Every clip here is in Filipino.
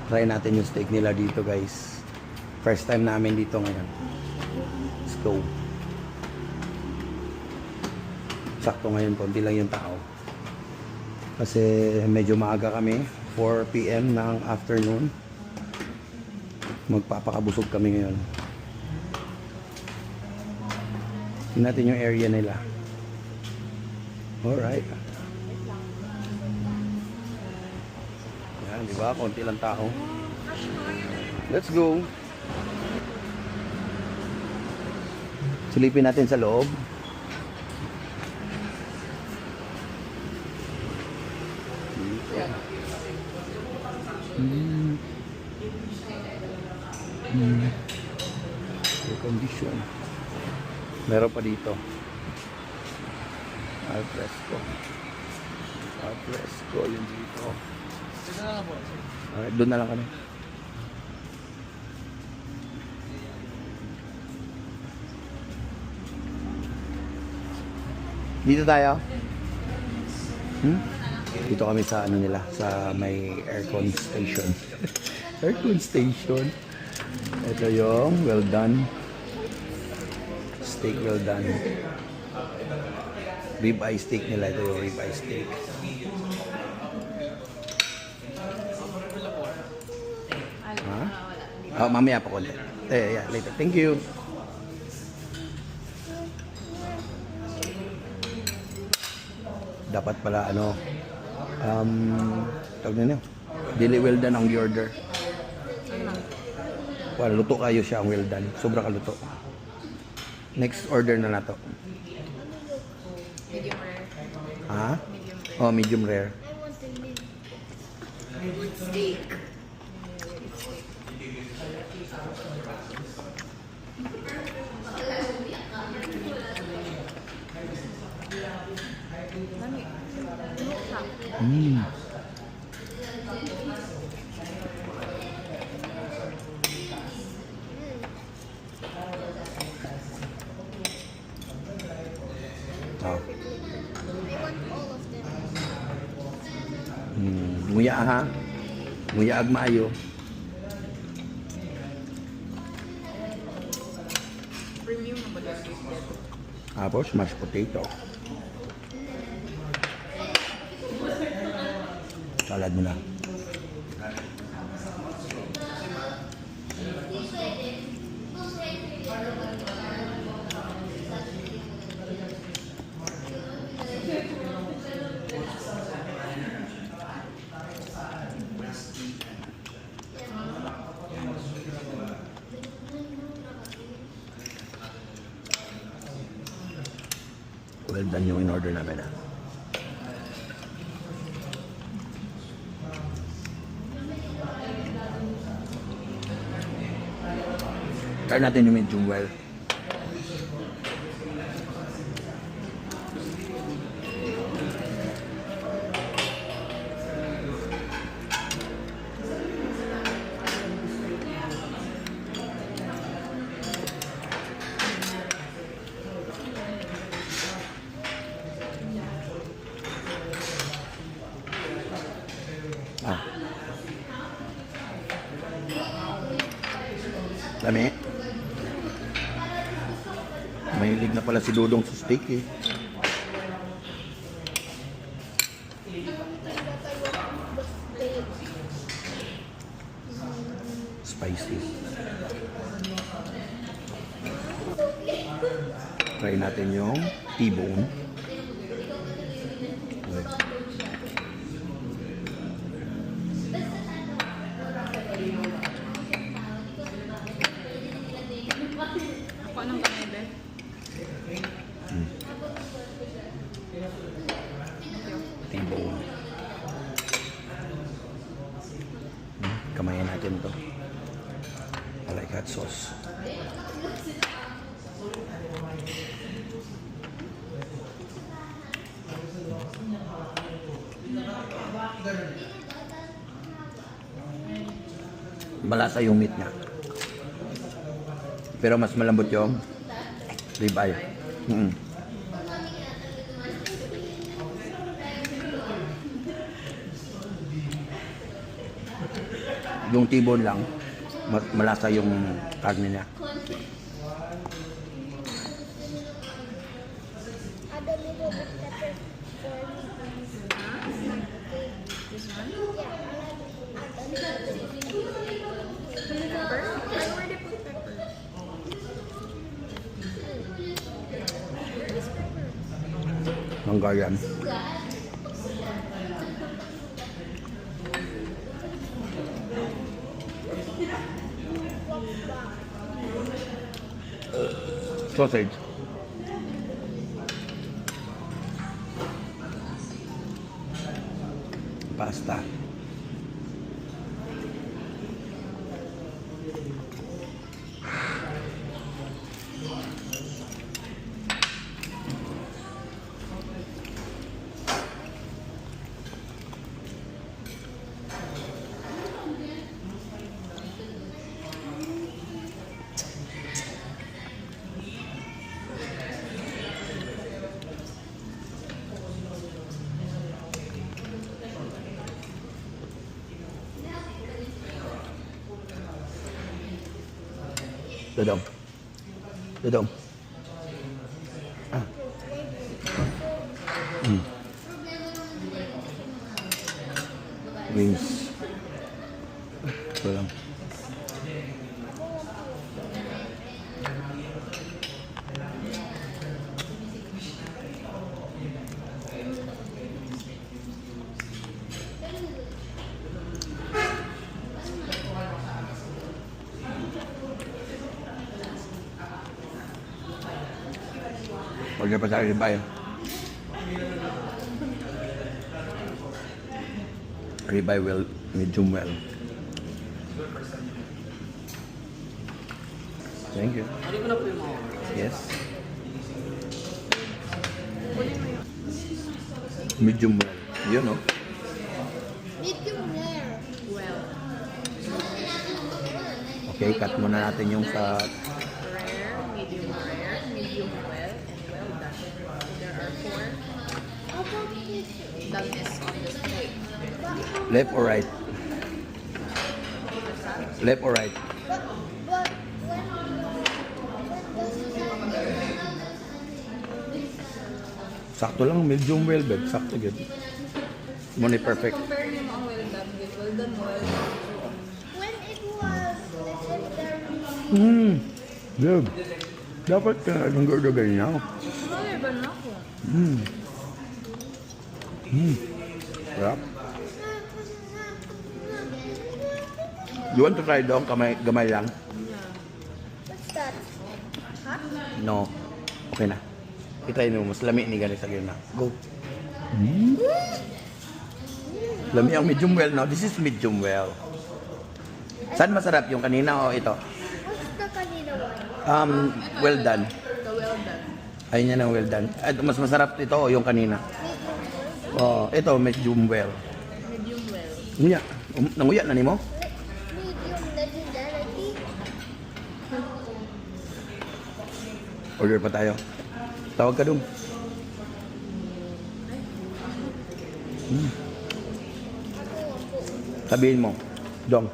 Try natin yung steak nila dito, guys. First time namin dito ngayon. Let's go. Sakto ngayon, konti lang yung tao. Kasi medyo maaga kami. 4 PM ng afternoon. Magpapakabusog kami ngayon. Tingnan natin yung area nila. Alright. Yan, di ba? Konti lang tao. Let's go. Silipin natin sa loob. Air condition. Meron pa dito. Al fresco. Al fresco yung dito. Alright, doon na lang kami. Dito tayo. Dito kami sa ano nila, sa may aircon station. Aircon station. Ito yung well done. Steak well done. Rib eye steak nila. Ito yung rib eye steak. Ha? Oh, mamaya pa konti. Yeah, later. Thank you. Dapat pala ano tawag na dili well done ang order. Well, luto kayo siya ang well done. Sobra kaluto. Next order na to. Medium rare. Ha? Medium rare. Oh, medium rare. Steak. Oh. Nguya ha. Nguya ag maayo. Premium na ba ito? Tapos mashed potato. Salad mo na. Well done yung in-order namin ha. Try natin yung medium well. Dami. Mahilig na pala si Dudong sa steak eh. Spicy. Try natin yung T-bone. Ako anong kamay, be? T-bone. Kamayan natin to. I like hot sauce. Malasa yung meat niya. Pero mas malambot yung ribeye. Yung tibon lang, malasa yung karne niya. Add a little bit pepper for me. This one? Yeah, add a little bit. Pepper? I already put pepper. Where is pepper? Manggayan. Sausage. Pasta. Dodong. Dodong. Ah. Wings. Ito lang. Order pa tayo ribeye. Ribeye well, medium well. Thank you. Yes. Medium well. Yun, no? Medium rare. Well, Okay, cut muna natin yung sa... rare, medium well, and well done. There are 4 How about this? doneness on this plate. Left or right? Left or right? But when does it Sakto lang, medium well, babe. Sakto, good. Muna perfect. Compare niyo ang well done with well done, well done. when it was legendary? Babe. Dapat ka nang gagawin niya. Ano ba na ako? Sarap. You want to try doon? Gamay lang? What's that? Hot? No. Okay na. Itry mo, mas lami ni ganit sa na. Go. Lami ang medium well, no? This is medium well. Saan masarap? Yung kanina o ito? What's the kanina one? Well done. The well done. Ayun yan ang well done. Mas masarap ito o yung kanina? Medium Oh, well? ito medium well. Medium well. Nguya. Nanguya na ni mo? Medium legendary? Order pa tayo. Tawag ka dun. Sabihin mo. Dong.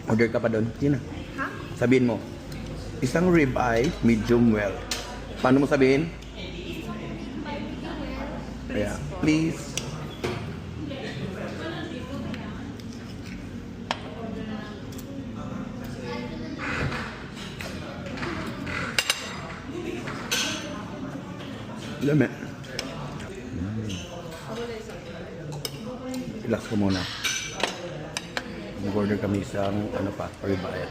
Order ka pa doon. Yun na. Ha? Sabihin mo. Isang ribeye, medium well. Paano mo sabihin? Kaya, please. Lami. Relax ko muna. Mag-order kami isang ano pa, ribeye.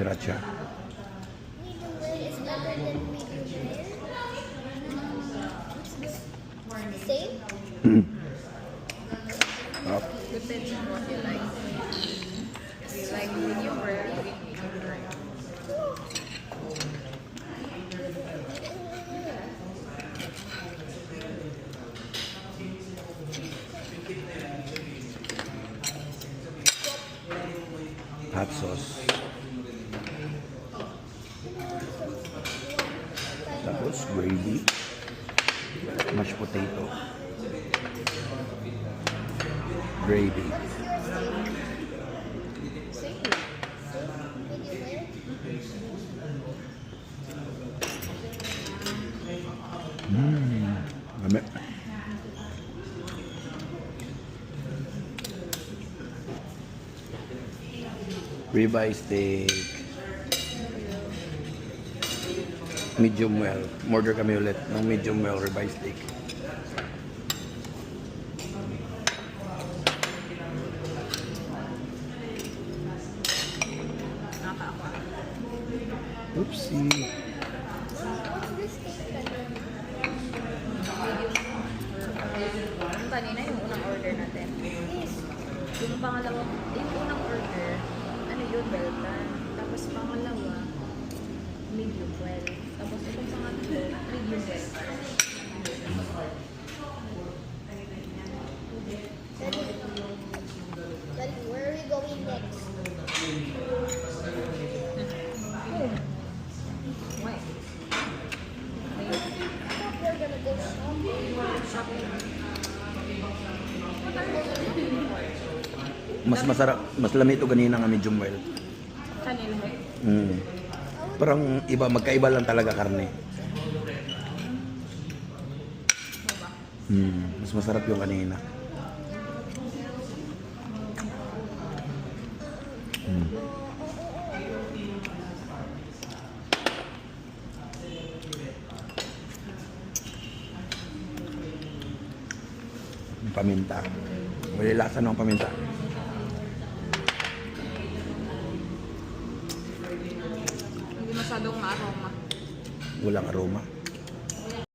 Sriracha. Medium well is better than medium rare? Same? Sarap. Depends on what you like. If you like medium rare, you eat medium rare. hot sauce. Tapos gravy, mashed potato, gravy. Same. Medium rare. Mami. Ribeye steak. Medium well. Order kami ulit ng medium well ribeye steak. Nakakaawa. Oopsie. What's this cake kanina? Yung kanina yung unang order natin. Yes. Yung pangalawang, yung unang order, ano yun, well done. Tapos pangalawa, medium well. Tapos itong pangatlo, medium well. Daddy, where are we going next? Why? I thought we were gonna go shopping. Mas masarap, mas lami ito ganina nga medium well. Kanina eh. Parang iba, magkaiba lang talaga karne. Mas masarap yung kanina. Yung paminta. May lasa ng paminta. Hindi masyadong ma-aroma. Walang aroma.